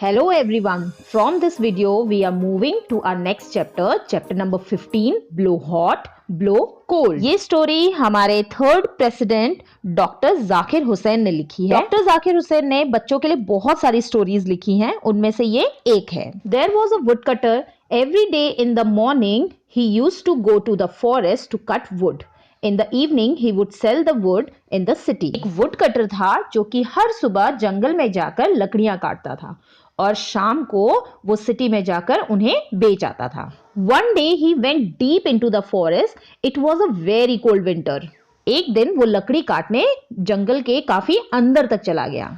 Hello everyone. From this video, we are moving to our next chapter number 15, Blow Hot, Blow Cold. ये story हमारे third president doctor Zakir Hussain ने लिखी है। Doctor Zakir Hussain ने बच्चों के लिए बहुत सारी स्टोरीज लिखी हैं, उनमें से ये एक है। There was a woodcutter. Every day in the morning, he used to go to the forest to cut wood. In the evening, he would sell the wood in the city. एक would cutter था जो कि हर सुबह जंगल में जाकर लकड़ियां काटता था और शाम को वो सिटी में जाकर उन्हें बेच आता था। One day he went deep into the forest. It was a very cold winter. एक दिन वो लकड़ी काटने जंगल के काफी अंदर तक चला गया।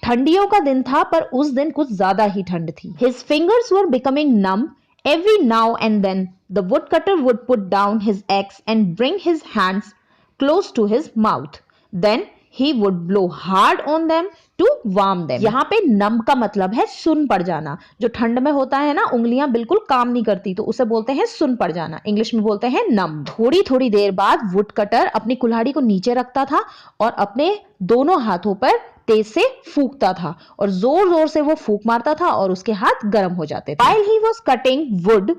ठंडियों का दिन था पर उस दिन कुछ ज्यादा ही ठंड थी। His fingers were becoming numb. Every now and then, the woodcutter would put down his axe and bring his hands close to his mouth. Then he would blow hard on them to warm them. यहाँ पे नम का मतलब है सुन पड़ जाना। जो ठंड में होता है ना, उंगलियां बिल्कुल काम नहीं करती तो उसे बोलते हैं सुन पड़ जाना। इंग्लिश में बोलते हैं नम। थोड़ी थोड़ी देर बाद वुडकटर अपनी कुल्हाड़ी को नीचे रखता था और अपने दोनों हाथों पर तेज से फूंकता था और जोर जोर से वो फूंक मारता था और उसके हाथ गर्म हो जाते थे। While he was cutting wood,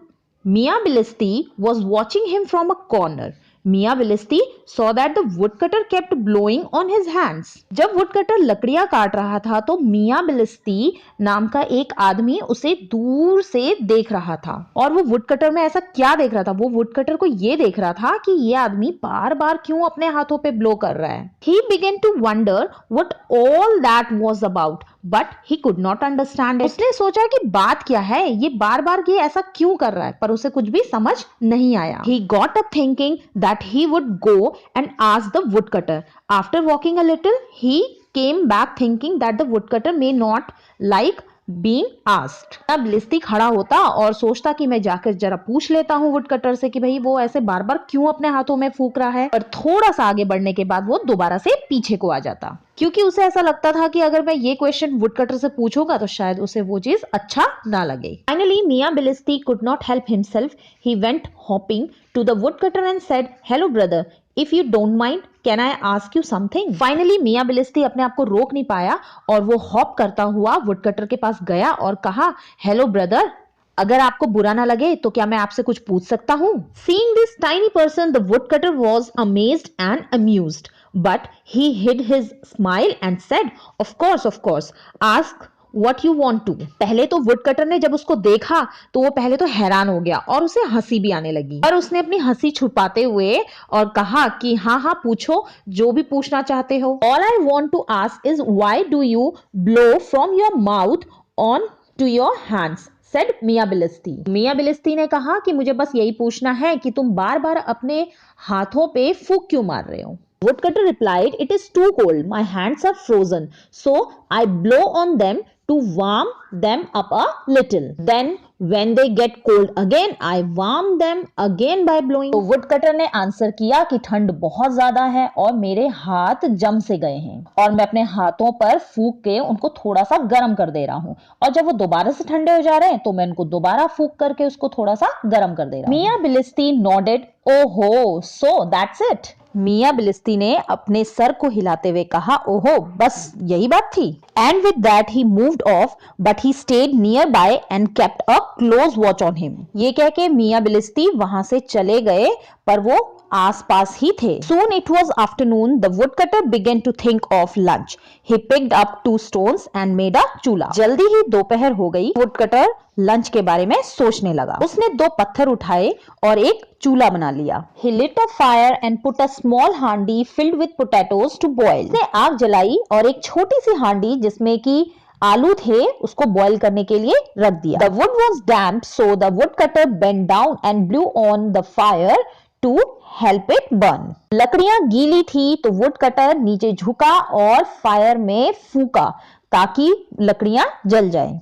Mia Bilisti was watching him from a corner. Mia Bilisti saw that the woodcutter kept blowing on his hands. जब वुडकटर लकड़ियां काट रहा था तो मिया बिलिस्ती नाम का एक आदमी उसे दूर से देख रहा था। और वो वुडकटर में ऐसा क्या देख रहा था? वो वुडकटर को ये देख रहा था कि ये आदमी बार बार क्यों अपने हाथों पे ब्लो कर रहा है। He began to wonder what all that was about, but he could not understand it. उसने सोचा कि बात क्या है, ये बार बार ये ऐसा क्यों कर रहा है, पर उसे कुछ भी समझ नहीं आया। He got up thinking that he would go and ask the woodcutter. After walking a little, he came back thinking that the woodcutter may not like being asked. तब लिस्ती खड़ा होता और सोचता कि मैं जाकर जरा पूछ लेता हूँ वुडकटर से कि भाई वो ऐसे बार बार क्यों अपने हाथों में फूंक रहा है। पर थोड़ा सा आगे बढ़ने के बाद वो दोबारा से पीछे को आ जाता क्योंकि उसे ऐसा लगता था कि अगर मैं ये क्वेश्चन वुडकटर से पूछूंगा तो शायद उसे वो चीज अच्छा ना लगे। Finally, Mia Bilisti could not help himself. He went hopping to the woodcutter and said, "Hello, brother. If you don't mind, can I ask you something?" Finally, मिया बिलिस्ती अपने आप को रोक नहीं पाया और वो हॉप करता हुआ वुडकटर के पास गया और कहा, "हेलो ब्रदर, अगर आपको बुरा ना लगे तो क्या मैं आपसे कुछ पूछ सकता हूँ?" Seeing this tiny person, the woodcutter was amazed and amused, but he hid his smile and said, of course, ask what you want to." पहले तो वुडकटर ने जब उसको देखा तो वो पहले तो हैरान हो गया और उसे हंसी भी आने लगी, पर उसने अपनी हंसी छुपाते हुए और कहा कि हाँ पूछो, जो भी पूछना चाहते हो। All I want to ask is why do you blow from your mouth on to your hands? said मिया बिलिस्ती. मिया बिलिस्ती ने कहा कि मुझे बस यही पूछना है कि तुम बार बार अपने हाथों पे फूंक क्यों मार रहे हो। Woodcutter replied, "It is too cold. My hands are frozen. So I blow on them to warm them up a little. Then when they get cold again, I warm them again by blowing." तो woodcutter ने answer किया कि ठंड बहुत ज्यादा है और मेरे हाथ जम से गए हैं और मैं अपने हाथों पर फूंक के उनको थोड़ा सा गर्म कर दे रहा हूँ और जब वो दोबारा से ठंडे हो जा रहे हैं तो मैं उनको दोबारा फूंक करके उसको थोड़ा सा गर्म कर दे रहा हूँ। मिया बिलिस्ती nodded. ओहो, so that's it. मिया बिलिस्ती ने अपने सर को हिलाते हुए कहा, ओहो, बस यही बात थी। And with that he moved off, but he stayed nearby and kept a close watch on him. ये कह के मिया बिलिस्ती वहां से चले गए पर वो आसपास ही थे। Soon it was afternoon. The woodcutter began to think of lunch. He picked up 2 stones and made a चूल्हा. जल्दी ही दोपहर हो गई। वुडकटर लंच के बारे में सोचने लगा। उसने 2 पत्थर उठाए और एक चूल्हा बना लिया। He lit a fire and put a small handi filled with potatoes to boil. उसने आग जलाई और एक छोटी सी हांडी जिसमें कि आलू थे उसको बॉईल करने के लिए रख दिया। The wood was damp, so the woodcutter bent down and blew on the fire to help it burn. लकड़ियां गीली थी तो वुडकटर नीचे झुका और फायर में फूंका ताकि लकड़ियां जल जाएं।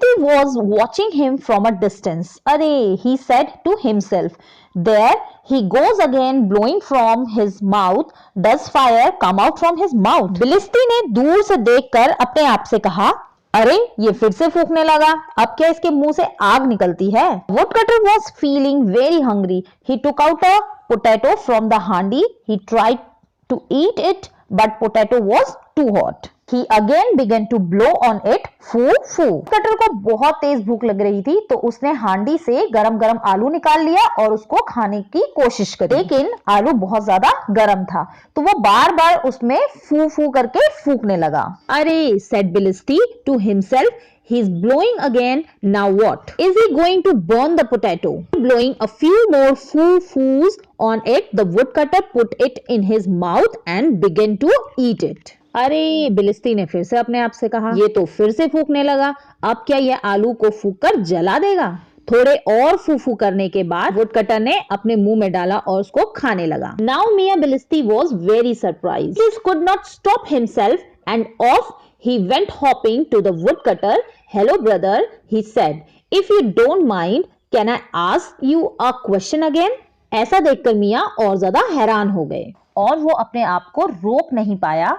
He was watching him from a distance. अरे, he said to himself, there he goes again blowing from his mouth. Does fire come out from his mouth? बिलिस्ती ने दूर से देखकर अपने आप से कहा, अरे ये फिर से फूंकने लगा, अब क्या इसके मुंह से आग निकलती है। Woodcutter was feeling very hungry. He took out a potato from the handi. He tried to eat it, but potato was too hot. He again began to blow on it, foo foo. Cutter को बहुत तेज भूख लग रही थी तो उसने हांडी से गरम गरम आलू निकाल लिया और उसको खाने की कोशिश करी, लेकिन आलू बहुत ज्यादा गरम था तो वो बार बार उसमें फू फू करके फूकने लगा। अरे, said Bilisti to himself, he's blowing again. Now what? Is he going to burn the potato? Blowing a few more foo-foos on it, the woodcutter put it in his mouth and began to eat it. अरे, बिलिस्ती ने फिर से अपने आप से कहा, ये तो फिर से फूकने लगा, अब क्या ये आलू को फूक कर जला देगा? थोड़े और फूफू करने के बाद वुडकटर ने अपने मुंह में डाला और उसको खाने लगा। Now Mia Bilisti was very surprised. He could not stop himself and off he went hopping to the woodcutter. Hello brother, he said. If you don't mind, can I ask you a question again? ऐसा देखकर मिया और ज्यादा हैरान हो गए और वो अपने आप को रोक नहीं पाया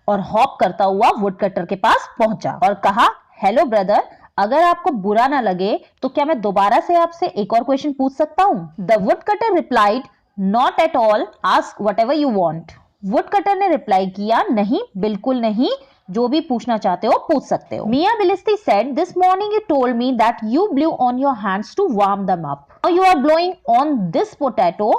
और हॉप करता हुआ वुडकटर के पास पहुंचा और कहा, हेलो ब्रदर, अगर आपको बुरा ना लगे तो क्या मैं दोबारा से आपसे एक और क्वेश्चन पूछ सकता हूँ? The woodcutter replied, not at all, ask whatever you want. Woodcutter ने रिप्लाई किया, नहीं, बिल्कुल नहीं, जो भी पूछना चाहते हो पूछ सकते हो. मिया बिलिस्ती said, this morning you told me that you blew on your hands to warm them up. Now you are blowing on this potato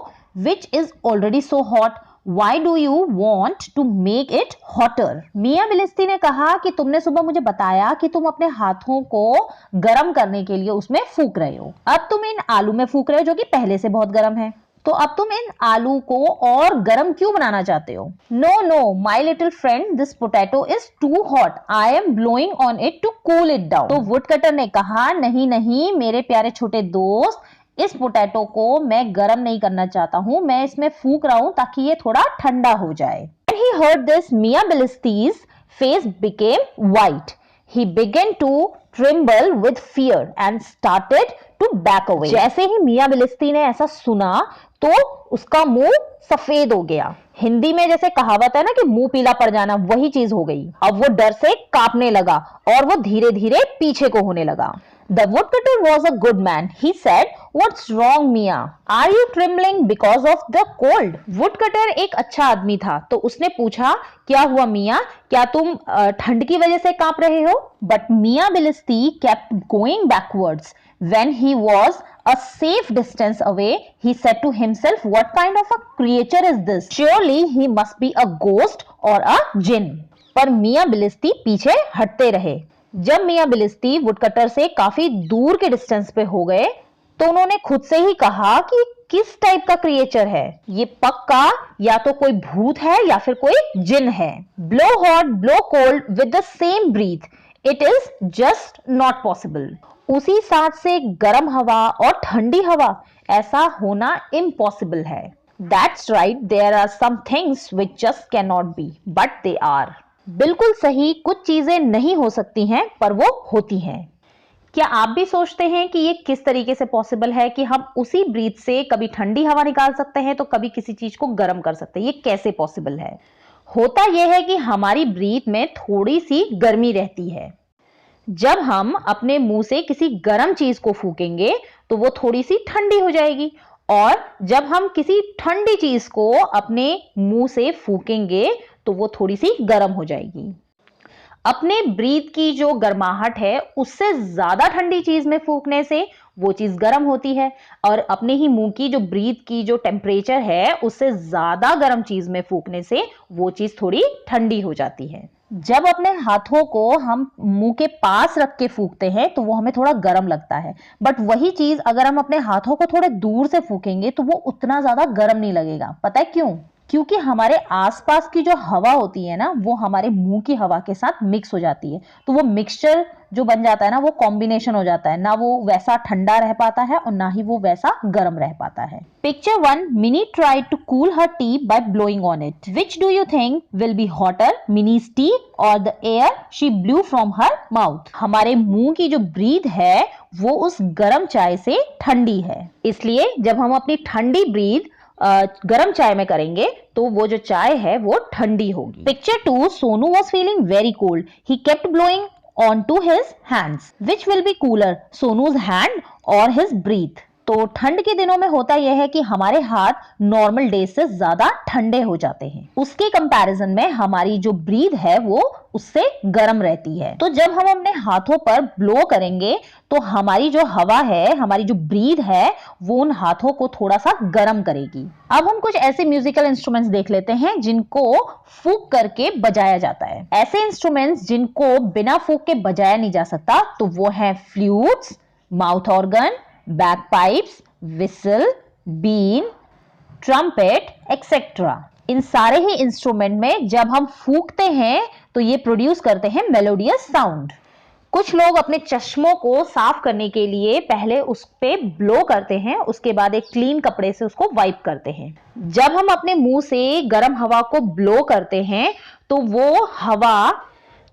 which is already so hot. Why do you want to make it hotter? मिया बिलिस्ती ने कहा कि तुमने सुबह मुझे बताया कि तुम अपने हाथों को गर्म करने के लिए उसमें फूक रहे हो, अब तुम इन आलू में फूक रहे हो जो कि पहले से बहुत गर्म है, तो अब तुम इन आलू को और गर्म क्यों बनाना चाहते हो? No no my little friend, this potato is too hot, I am blowing on it to cool it down. तो वुडकटर ने कहा, नहीं नहीं मेरे प्यारे छोटे दोस्त, इस पोटैटो को मैं गर्म नहीं करना चाहता हूं, मैं इसमें फूक रहा हूं ताकि ये थोड़ा ठंडा हो जाए. When he heard this, Mia Bilisti's face became white. He began to tremble with fear and started to back away. जैसे ही मिया बिलिस्ती ने ऐसा सुना तो उसका मुंह सफेद हो गया. हिंदी में जैसे कहावत है ना कि मुंह पीला पड़ जाना, वही चीज हो गई. अब वो डर से कांपने लगा और वो धीरे धीरे पीछे को होने लगा. The woodcutter was a good man. He said, "What's wrong, Mia? Are you trembling because of the cold?" Woodcutter एक अच्छा आदमी था तो उसने पूछा, क्या हुआ मिया, क्या तुम ठंड की वजह से कांप रहे हो? But Mia Bilisti kept going backwards. When he was a safe distance away, he said to himself, "What kind of a creature is this? Surely he must be a ghost or a jinn." पर मिया बिलिस्ती पीछे हटते रहे. जब मिया बिलिस्ती woodcutter से काफी दूर के distance पे हो गए तो उन्होंने खुद से ही कहा कि किस टाइप का क्रिएचर है ये, पक्का या तो कोई भूत है या फिर कोई जिन है. Blow hot blow cold with the same breath, it is just not possible. उसी सांस से गर्म हवा और ठंडी हवा, ऐसा होना इम्पॉसिबल है. That's right, there are some things which just can not be but they are. बिल्कुल सही, कुछ चीजें नहीं हो सकती हैं पर वो होती हैं. क्या आप भी सोचते हैं कि ये किस तरीके से पॉसिबल है कि हम उसी ब्रीथ से कभी ठंडी हवा निकाल सकते हैं तो कभी किसी चीज को गर्म कर सकते हैं? ये कैसे पॉसिबल है? होता यह है कि हमारी ब्रीथ में थोड़ी सी गर्मी रहती है. जब हम अपने मुंह से किसी गर्म चीज को फूकेंगे तो वो थोड़ी सी ठंडी हो जाएगी और जब हम किसी ठंडी चीज को अपने मुंह से फूकेंगे तो वो थोड़ी सी गर्म हो जाएगी. अपने ब्रीथ की जो गर्माहट है उससे ज्यादा ठंडी चीज में फूकने से वो चीज गर्म होती है और अपने ही मुंह की जो ब्रीथ की जो टेम्परेचर है उससे ज्यादा गर्म चीज में फूकने से वो चीज थोड़ी ठंडी हो जाती है. जब अपने हाथों को हम मुंह के पास रख के फूकते हैं तो वो हमें थोड़ा गर्म लगता है, बट वही चीज अगर हम अपने हाथों को थोड़े दूर से फूकेंगे तो वो उतना ज्यादा गर्म नहीं लगेगा. पता है क्यों? क्योंकि हमारे आसपास की जो हवा होती है ना वो हमारे मुंह की हवा के साथ मिक्स हो जाती है, तो वो मिक्सचर जो बन जाता है ना वो कॉम्बिनेशन हो जाता है, ना वो वैसा ठंडा रह पाता है और ना ही वो वैसा गर्म रह पाता है. Picture 1, Minnie tried to cool her tea by blowing on it. Which do you think will be hotter, Minnie's tea और the air she blew from her mouth? हमारे मुंह की जो ब्रीथ है वो उस गर्म चाय से ठंडी है, इसलिए जब हम अपनी ठंडी ब्रीथ गरम चाय में करेंगे तो वो जो चाय है वो ठंडी होगी. Picture 2, Sonu was feeling very cold. He kept blowing on to his hands. Which will be cooler, Sonu's hand or his breath? तो ठंड के दिनों में होता यह है कि हमारे हाथ नॉर्मल डेज से ज्यादा ठंडे हो जाते हैं। उसके कंपैरिजन में हमारी जो ब्रीथ है वो उससे गर्म रहती है। तो जब हम अपने हाथों पर ब्लो करेंगे तो हमारी जो हवा है, हमारी जो ब्रीथ है, वो उन हाथों को थोड़ा सा गर्म करेगी। अब हम कुछ ऐसे म्यूजिकल इंस्ट्रूमेंट्स देख लेते हैं जिनको फूंक करके बजाया जाता है। ऐसे इंस्ट्रूमेंट्स जिनको बिना फूंक के बजाया नहीं जा सकता तो वो है flutes, mouth organ, bagpipes, whistle, bean, trumpet, etc. इन सारे ही इंस्ट्रूमेंट में जब हम फूंकते हैं तो ये प्रोड्यूस करते हैं मेलोडियस साउंड। कुछ लोग अपने चश्मों को साफ करने के लिए पहले उस पे ब्लो करते हैं, उसके बाद एक क्लीन कपड़े से उसको वाइप करते हैं। जब हम अपने मुंह से गर्म हवा को ब्लो करते हैं तो वो हवा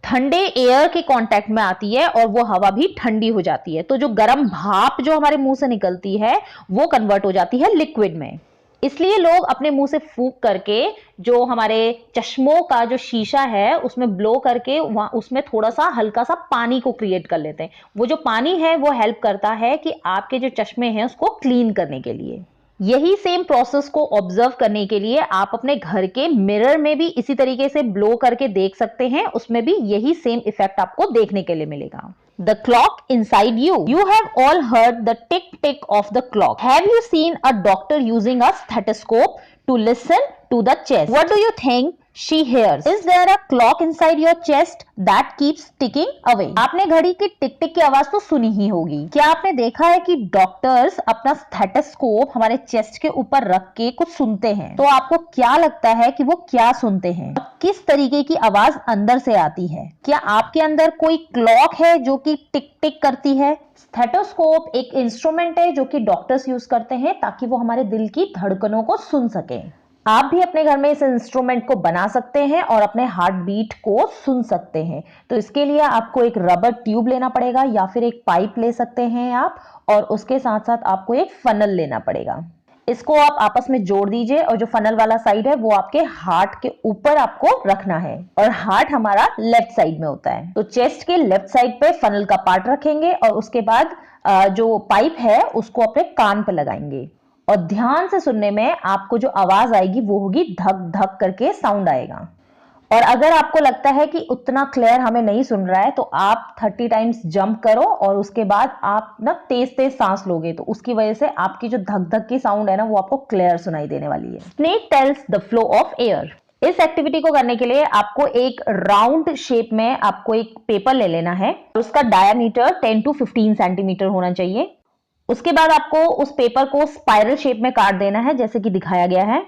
ठंडे एयर के कांटेक्ट में आती है और वो हवा भी ठंडी हो जाती है। तो जो गर्म भाप जो हमारे मुंह से निकलती है वो कन्वर्ट हो जाती है लिक्विड में। इसलिए लोग अपने मुंह से फूंक करके जो हमारे चश्मों का जो शीशा है उसमें ब्लो करके वहां उसमें थोड़ा सा हल्का सा पानी को क्रिएट कर लेते हैं। वो जो पानी है वो हेल्प करता है कि आपके जो चश्मे हैं उसको क्लीन करने के लिए। यही सेम प्रोसेस को ऑब्जर्व करने के लिए आप अपने घर के मिरर में भी इसी तरीके से ब्लो करके देख सकते हैं। उसमें भी यही सेम इफेक्ट आपको देखने के लिए मिलेगा। The clock inside you. You have all heard the tick tick of the clock. Have you seen a doctor using a stethoscope to listen to the chest? What do you think she hears? Is there a clock inside your chest that keeps ticking away? आपने घड़ी की टिक टिक की आवाज तो सुनी ही होगी। क्या आपने देखा है कि डॉक्टर्स अपना स्टेथोस्कोप हमारे चेस्ट के ऊपर रख के कुछ सुनते हैं? तो आपको क्या लगता है कि वो क्या सुनते हैं? किस तरीके की आवाज अंदर से आती है? क्या आपके अंदर कोई क्लॉक है जो कि टिक टिक करती है? स्टेथोस्कोप एक इंस्ट्रूमेंट है जो कि डॉक्टर्स यूज करते हैं ताकि वो हमारे दिल की धड़कनों को सुन सके। आप भी अपने घर में इस इंस्ट्रूमेंट को बना सकते हैं और अपने हार्ट बीट को सुन सकते हैं। तो इसके लिए आपको एक रबर ट्यूब लेना पड़ेगा या फिर एक पाइप ले सकते हैं आप, और उसके साथ साथ आपको एक फनल लेना पड़ेगा। इसको आप आपस में जोड़ दीजिए और जो फनल वाला साइड है वो आपके हार्ट के ऊपर आपको रखना है, और हार्ट हमारा लेफ्ट साइड में होता है। तो चेस्ट के लेफ्ट साइड पे फनल का पार्ट रखेंगे और उसके बाद जो पाइप है उसको अपने कान पे लगाएंगे, और ध्यान से सुनने में आपको जो आवाज आएगी वो होगी धक धक करके साउंड आएगा। और अगर आपको लगता है कि उतना क्लियर हमें नहीं सुन रहा है तो आप 30 टाइम्स जंप करो और उसके बाद आप ना तेज तेज सांस लोगे, तो उसकी वजह से आपकी जो धक धक की साउंड है ना वो आपको क्लियर सुनाई देने वाली है। Snake tells the flow of air. इस एक्टिविटी को करने के लिए आपको एक राउंड शेप में आपको एक पेपर ले लेना है, उसका डायमीटर 10 to 15 सेंटीमीटर होना चाहिए। उसके बाद आपको उस पेपर को स्पाइरल शेप में काट देना है जैसे कि दिखाया गया है।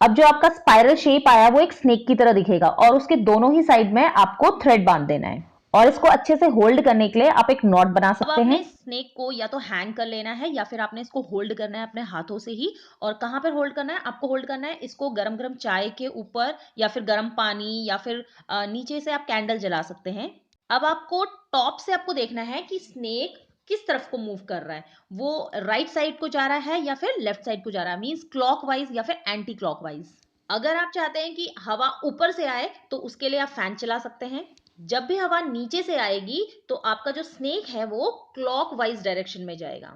अब जो आपका स्पाइरल शेप आया वो एक स्नेक की तरह दिखेगा और उसके दोनों ही साइड में आपको थ्रेड बांध देना है, और इसको अच्छे से होल्ड करने के लिए आप एक नॉट बना सकते हैं। स्नेक को या तो हैंग कर लेना है या फिर आपने इसको होल्ड करना है अपने हाथों से ही। और कहां पर होल्ड करना है? आपको होल्ड करना है इसको गरम गरम चाय के ऊपर या फिर गरम पानी या फिर नीचे से आप कैंडल जला सकते हैं। अब आपको टॉप से आपको देखना है कि स्नेक किस तरफ को मूव कर रहा है, वो राइट साइड को जा रहा है या फिर लेफ्ट साइड को जा रहा है, मींस क्लॉकवाइज या फिर एंटी क्लॉकवाइज। अगर आप चाहते हैं कि हवा ऊपर से आए तो उसके लिए आप फैन चला सकते हैं। जब भी हवा नीचे से आएगी तो आपका जो स्नेक है वो क्लॉकवाइज डायरेक्शन में जाएगा।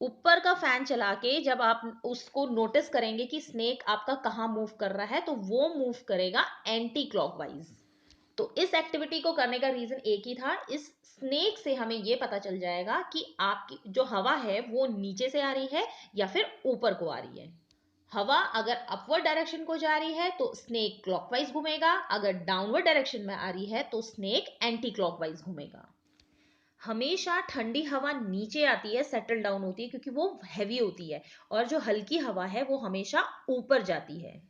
ऊपर का फैन चला के जब आप उसको नोटिस करेंगे कि स्नेक आपका कहाँ मूव कर रहा है तो वो मूव करेगा एंटी क्लॉकवाइज। तो इस एक्टिविटी को करने का रीजन एक ही था, इस स्नेक से हमें यह पता चल जाएगा कि आपकी जो हवा है वो नीचे से आ रही है या फिर ऊपर को आ रही है। हवा अगर अपवर्ड डायरेक्शन को जा रही है तो स्नेक क्लॉकवाइज घूमेगा, अगर डाउनवर्ड डायरेक्शन में आ रही है तो स्नेक एंटी क्लॉकवाइज घूमेगा। हमेशा ठंडी हवा नीचे आती है, सेटल डाउन होती है क्योंकि वो हैवी होती है, और जो हल्की हवा है वो हमेशा ऊपर जाती है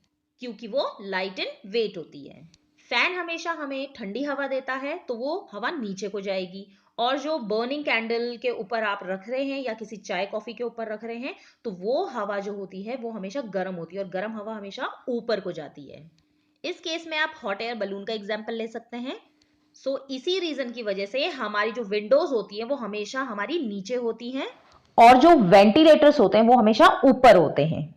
क्योंकि वो लाइट इन वेट होती है। फैन हमेशा हमें ठंडी हवा देता है तो वो हवा नीचे को जाएगी, और जो बर्निंग कैंडल के ऊपर आप रख रहे हैं या किसी चाय कॉफी के ऊपर रख रहे हैं तो वो हवा जो होती है वो हमेशा गर्म होती है और गर्म हवा हमेशा ऊपर को जाती है। इस केस में आप हॉट एयर बलून का एग्जाम्पल ले सकते हैं। इसी रीजन की वजह से हमारी जो विंडोज होती है वो हमेशा हमारी नीचे होती हैं और जो वेंटिलेटर्स होते हैं वो हमेशा ऊपर होते हैं।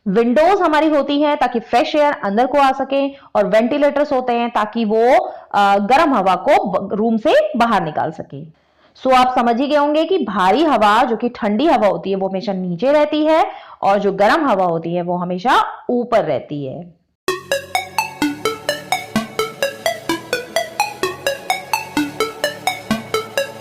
विंडोज हमारी होती है ताकि फ्रेश एयर अंदर को आ सके, और वेंटिलेटर्स होते हैं ताकि वो गर्म हवा को रूम से बाहर निकाल सके। सो आप समझ ही गए होंगे कि भारी हवा जो कि ठंडी हवा होती है वो हमेशा नीचे रहती है और जो गर्म हवा होती है वो हमेशा ऊपर रहती है।